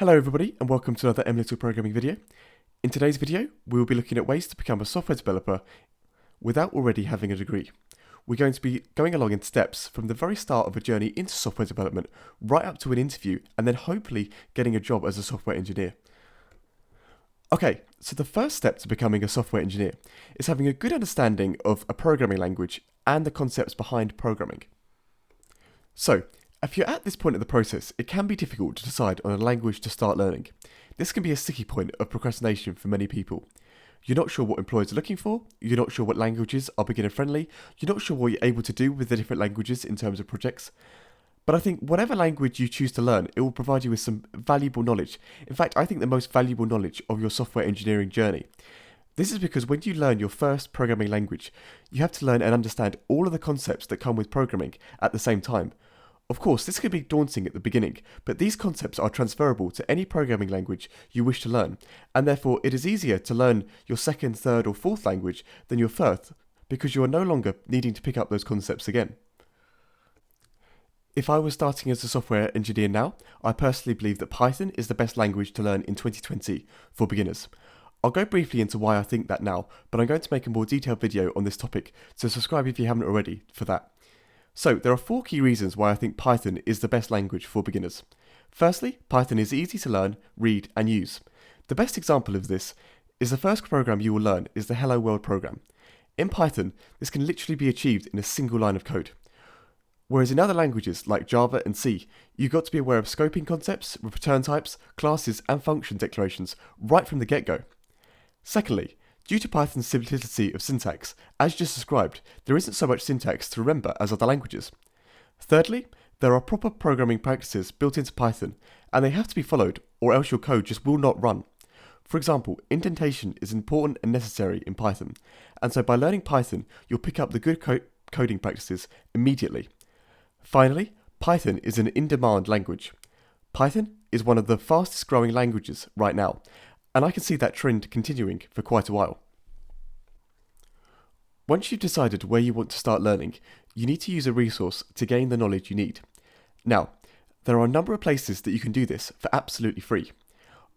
Hello everybody and welcome to another MLittleProgramming video. In today's video, we will be looking at ways to become a software developer without already having a degree. We're going to be going along in steps from the very start of a journey into software development right up to an interview and then hopefully getting a job as a software engineer. Okay, so the first step to becoming a software engineer is having a good understanding of a programming language and the concepts behind programming. So, if you're at this point of the process, it can be difficult to decide on a language to start learning. This can be a sticky point of procrastination for many people. You're not sure what employers are looking for, you're not sure what languages are beginner friendly, you're not sure what you're able to do with the different languages in terms of projects. But I think whatever language you choose to learn, it will provide you with some valuable knowledge. In fact, I think the most valuable knowledge of your software engineering journey. This is because when you learn your first programming language, you have to learn and understand all of the concepts that come with programming at the same time. Of course, this can be daunting at the beginning, but these concepts are transferable to any programming language you wish to learn, and therefore it is easier to learn your second, third, or fourth language than your first, because you are no longer needing to pick up those concepts again. If I was starting as a software engineer now, I personally believe that Python is the best language to learn in 2020 for beginners. I'll go briefly into why I think that now, but I'm going to make a more detailed video on this topic, so subscribe if you haven't already for that. So, there are 4 key reasons why I think Python is the best language for beginners. Firstly, Python is easy to learn, read, and use. The best example of this is the first program you will learn is the Hello World program. In Python, this can literally be achieved in a single line of code. Whereas in other languages like Java and C, you've got to be aware of scoping concepts, return types, classes, and function declarations right from the get-go. Secondly, due to Python's simplicity of syntax, as just described, there isn't so much syntax to remember as other languages. Thirdly, there are proper programming practices built into Python, and they have to be followed, or else your code just will not run. For example, indentation is important and necessary in Python, and so by learning Python, you'll pick up the good coding practices immediately. Finally, Python is an in-demand language. Python is one of the fastest growing languages right now, and I can see that trend continuing for quite a while. Once you've decided where you want to start learning, you need to use a resource to gain the knowledge you need. Now, there are a number of places that you can do this for absolutely free.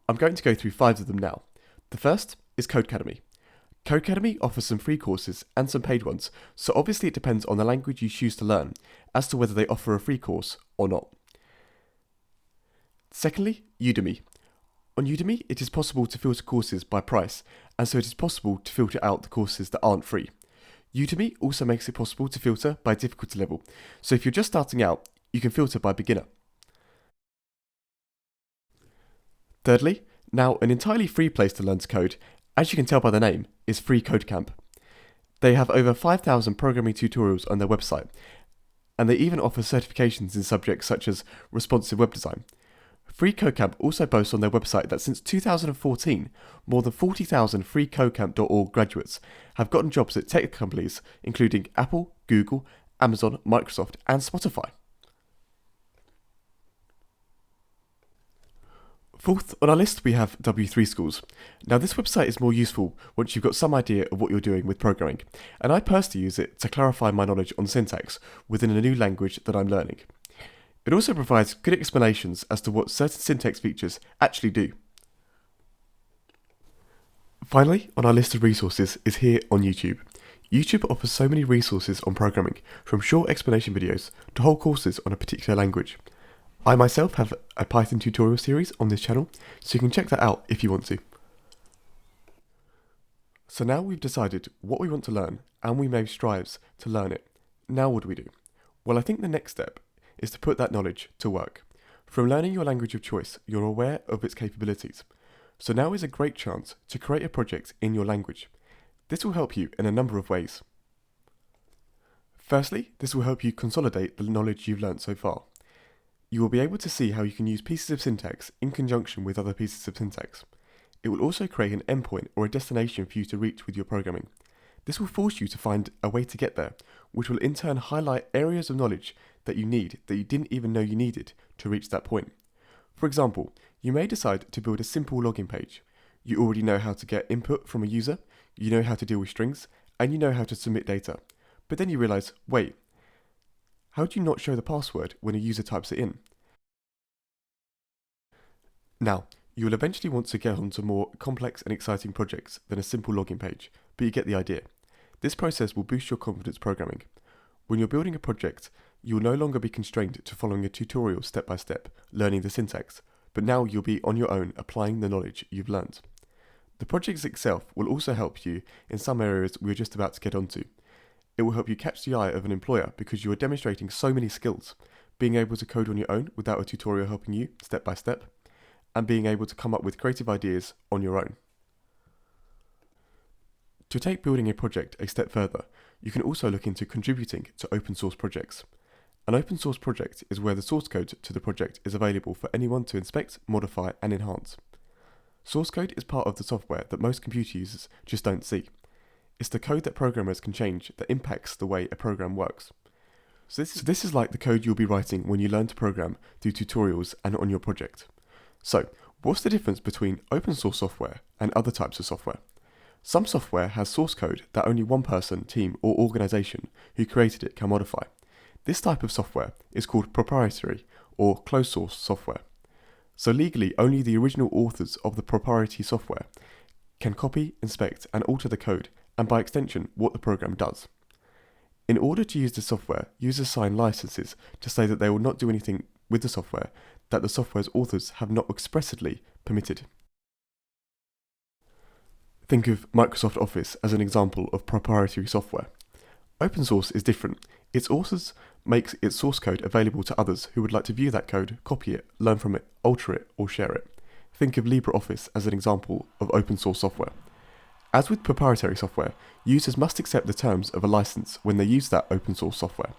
I'm going to go through 5 of them now. The first is Codecademy. Codecademy offers some free courses and some paid ones, so obviously it depends on the language you choose to learn as to whether they offer a free course or not. Secondly, Udemy. On Udemy, it is possible to filter courses by price, and so it is possible to filter out the courses that aren't free. Udemy also makes it possible to filter by difficulty level, so if you're just starting out, you can filter by beginner. Thirdly, now an entirely free place to learn to code, as you can tell by the name, is Free Codecamp. They have over 5,000 programming tutorials on their website, and they even offer certifications in subjects such as responsive web design. Free Codecamp also boasts on their website that since 2014, more than 40,000 freecodecamp.org graduates have gotten jobs at tech companies including Apple, Google, Amazon, Microsoft, and Spotify. Fourth on our list we have W3 Schools. Now this website is more useful once you've got some idea of what you're doing with programming, and I personally use it to clarify my knowledge on syntax within a new language that I'm learning. It also provides good explanations as to what certain syntax features actually do. Finally, on our list of resources is here on YouTube. YouTube offers so many resources on programming, from short explanation videos to whole courses on a particular language. I myself have a Python tutorial series on this channel, so you can check that out if you want to. So now we've decided what we want to learn, and we made strives to learn it. Now what do we do? Well, I think the next step is to put that knowledge to work. From learning your language of choice, you're aware of its capabilities. So now is a great chance to create a project in your language. This will help you in a number of ways. Firstly, this will help you consolidate the knowledge you've learnt so far. You will be able to see how you can use pieces of syntax in conjunction with other pieces of syntax. It will also create an endpoint or a destination for you to reach with your programming. This will force you to find a way to get there, which will in turn highlight areas of knowledge that you need that you didn't even know you needed to reach that point. For example, you may decide to build a simple login page. You already know how to get input from a user, you know how to deal with strings, and you know how to submit data. But then you realize, wait, how do you not show the password when a user types it in? Now, you will eventually want to get onto more complex and exciting projects than a simple login page, but you get the idea. This process will boost your confidence programming. When you're building a project, you will no longer be constrained to following a tutorial step by step, learning the syntax, but now you'll be on your own applying the knowledge you've learned. The project itself will also help you in some areas we're just about to get onto. It will help you catch the eye of an employer because you are demonstrating so many skills, being able to code on your own without a tutorial helping you step by step, and being able to come up with creative ideas on your own. To take building a project a step further, you can also look into contributing to open source projects. An open source project is where the source code to the project is available for anyone to inspect, modify, and enhance. Source code is part of the software that most computer users just don't see. It's the code that programmers can change that impacts the way a program works. So this is like the code you'll be writing when you learn to program through tutorials and on your project. So, what's the difference between open source software and other types of software? Some software has source code that only one person, team, or organization who created it can modify. This type of software is called proprietary or closed source software. So legally, only the original authors of the proprietary software can copy, inspect, and alter the code, and by extension, what the program does. In order to use the software, users sign licenses to say that they will not do anything with the software that the software's authors have not expressly permitted. Think of Microsoft Office as an example of proprietary software. Open source is different. Its authors make its source code available to others who would like to view that code, copy it, learn from it, alter it, or share it. Think of LibreOffice as an example of open source software. As with proprietary software, users must accept the terms of a license when they use that open source software.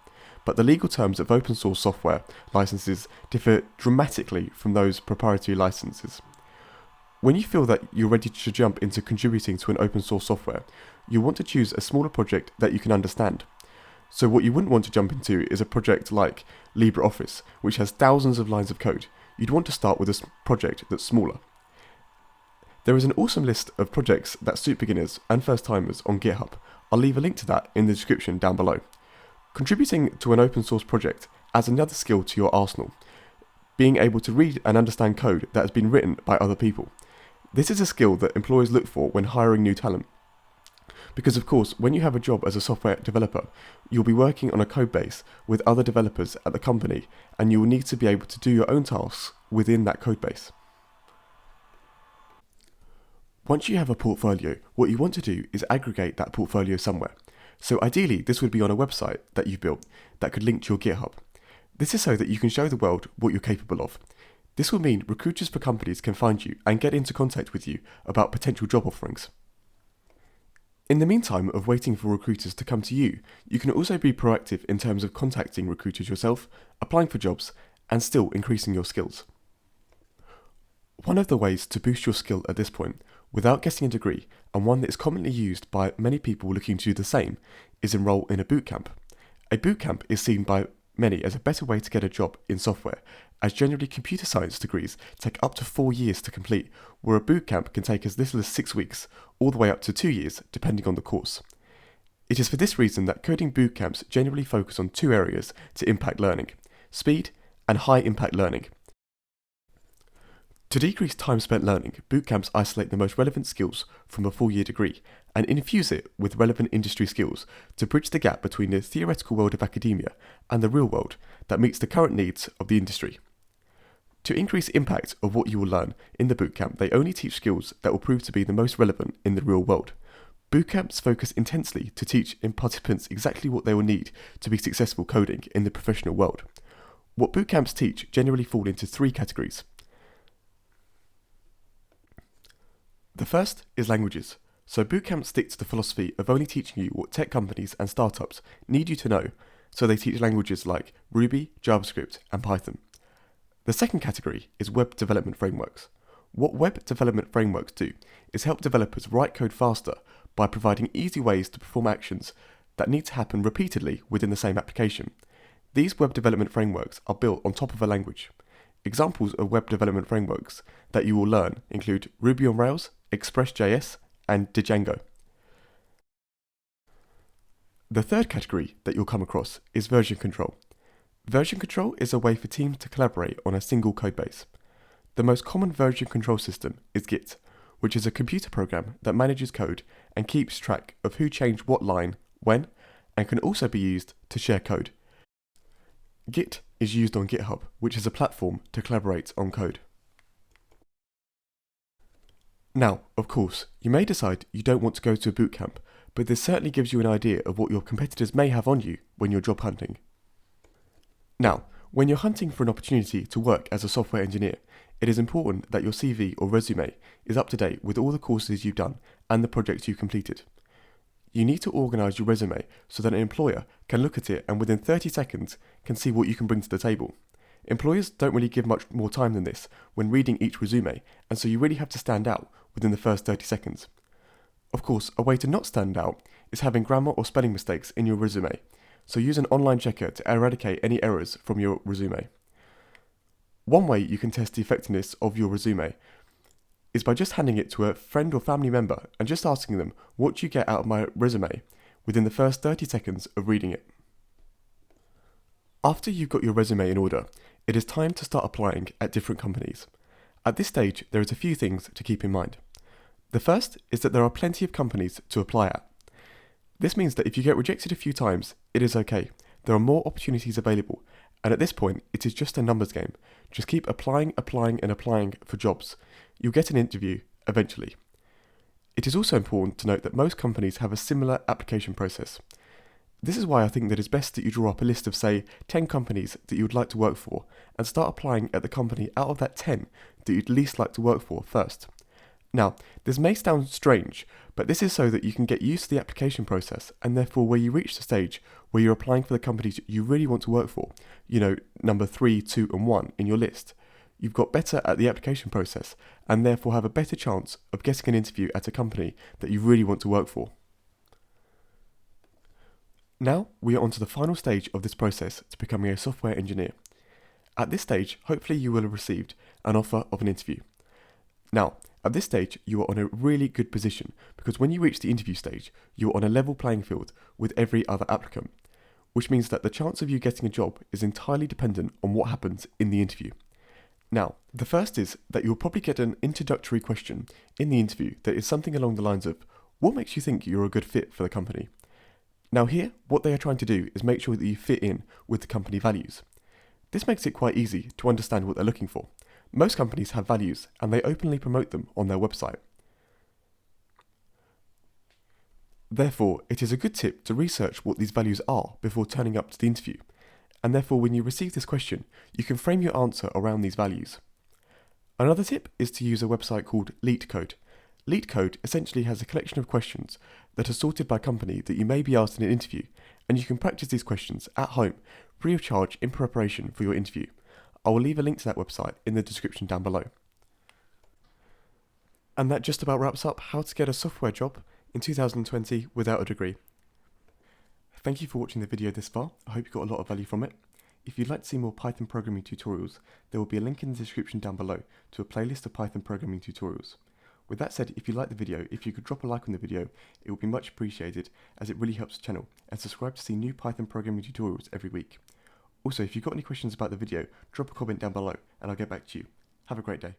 But the legal terms of open source software licenses differ dramatically from those proprietary licenses. When you feel that you're ready to jump into contributing to an open source software, you want to choose a smaller project that you can understand. So what you wouldn't want to jump into is a project like LibreOffice, which has thousands of lines of code. You'd want to start with a project that's smaller. There is an awesome list of projects that suit beginners and first-timers on GitHub. I'll leave a link to that in the description down below. Contributing to an open source project adds another skill to your arsenal, being able to read and understand code that has been written by other people. This is a skill that employers look for when hiring new talent. Because of course, when you have a job as a software developer, you'll be working on a code base with other developers at the company, and you will need to be able to do your own tasks within that code base. Once you have a portfolio, what you want to do is aggregate that portfolio somewhere. So ideally, this would be on a website that you've built that could link to your GitHub. This is so that you can show the world what you're capable of. This will mean recruiters for companies can find you and get into contact with you about potential job offerings. In the meantime of waiting for recruiters to come to you, you can also be proactive in terms of contacting recruiters yourself, applying for jobs, and still increasing your skills. One of the ways to boost your skill at this point, without getting a degree, and one that is commonly used by many people looking to do the same, is enroll in a bootcamp. A bootcamp is seen by many as a better way to get a job in software, as generally computer science degrees take up to 4 years to complete, where a bootcamp can take as little as 6 weeks, all the way up to 2 years, depending on the course. It is for this reason that coding bootcamps generally focus on 2 areas to impact learning: speed and high impact learning. To decrease time spent learning, bootcamps isolate the most relevant skills from a 4-year degree and infuse it with relevant industry skills to bridge the gap between the theoretical world of academia and the real world that meets the current needs of the industry. To increase impact of what you will learn in the bootcamp, they only teach skills that will prove to be the most relevant in the real world. Bootcamps focus intensely to teach participants exactly what they will need to be successful coding in the professional world. What bootcamps teach generally fall into 3 categories. The first is languages. So bootcamps stick to the philosophy of only teaching you what tech companies and startups need you to know, so they teach languages like Ruby, JavaScript, and Python. The second category is web development frameworks. What web development frameworks do is help developers write code faster by providing easy ways to perform actions that need to happen repeatedly within the same application. These web development frameworks are built on top of a language. Examples of web development frameworks that you will learn include Ruby on Rails, Express.js, and Django. The third category that you'll come across is version control. Version control is a way for teams to collaborate on a single codebase. The most common version control system is Git, which is a computer program that manages code and keeps track of who changed what line, when, and can also be used to share code. Git is used on GitHub, which is a platform to collaborate on code. Now, of course, you may decide you don't want to go to a bootcamp, but this certainly gives you an idea of what your competitors may have on you when you're job hunting. Now, when you're hunting for an opportunity to work as a software engineer, it is important that your CV or resume is up to date with all the courses you've done and the projects you completed. You need to organise your resume so that an employer can look at it and within 30 seconds can see what you can bring to the table. Employers don't really give much more time than this when reading each resume, and so you really have to stand out within the first 30 seconds. Of course, a way to not stand out is having grammar or spelling mistakes in your resume, so use an online checker to eradicate any errors from your resume. One way you can test the effectiveness of your resume is by just handing it to a friend or family member and just asking them, what do you get out of my resume within the first 30 seconds of reading it. After you've got your resume in order, it is time to start applying at different companies. At this stage, there is a few things to keep in mind. The first is that there are plenty of companies to apply at. This means that if you get rejected a few times, it is okay. There are more opportunities available, and at this point, it is just a numbers game. Just keep applying for jobs. You'll get an interview eventually. It is also important to note that most companies have a similar application process. This is why I think that it's best that you draw up a list of, say, 10 companies that you would like to work for, and start applying at the company out of that 10 that you'd least like to work for first. Now, this may sound strange, but this is so that you can get used to the application process, and therefore where you reach the stage where you're applying for the companies you really want to work for, number 3, 2, and 1 in your list, you've got better at the application process, and therefore have a better chance of getting an interview at a company that you really want to work for. Now, we are on to the final stage of this process to becoming a software engineer. At this stage, hopefully you will have received an offer of an interview. Now, at this stage, you are on a really good position because when you reach the interview stage, you are on a level playing field with every other applicant, which means that the chance of you getting a job is entirely dependent on what happens in the interview. Now, the first is that you'll probably get an introductory question in the interview that is something along the lines of, what makes you think you're a good fit for the company? Now here, what they are trying to do is make sure that you fit in with the company values. This makes it quite easy to understand what they're looking for. Most companies have values and they openly promote them on their website. Therefore, it is a good tip to research what these values are before turning up to the interview, and therefore when you receive this question, you can frame your answer around these values. Another tip is to use a website called LeetCode. LeetCode essentially has a collection of questions that are sorted by company that you may be asked in an interview, and you can practice these questions at home, free of charge in preparation for your interview. I will leave a link to that website in the description down below. And that just about wraps up how to get a software job in 2020 without a degree. Thank you for watching the video this far. I hope you got a lot of value from it. If you'd like to see more Python programming tutorials, there will be a link in the description down below to a playlist of Python programming tutorials. With that said, if you liked the video, if you could drop a like on the video, it would be much appreciated as it really helps the channel, and subscribe to see new Python programming tutorials every week. Also, if you've got any questions about the video, drop a comment down below and I'll get back to you. Have a great day.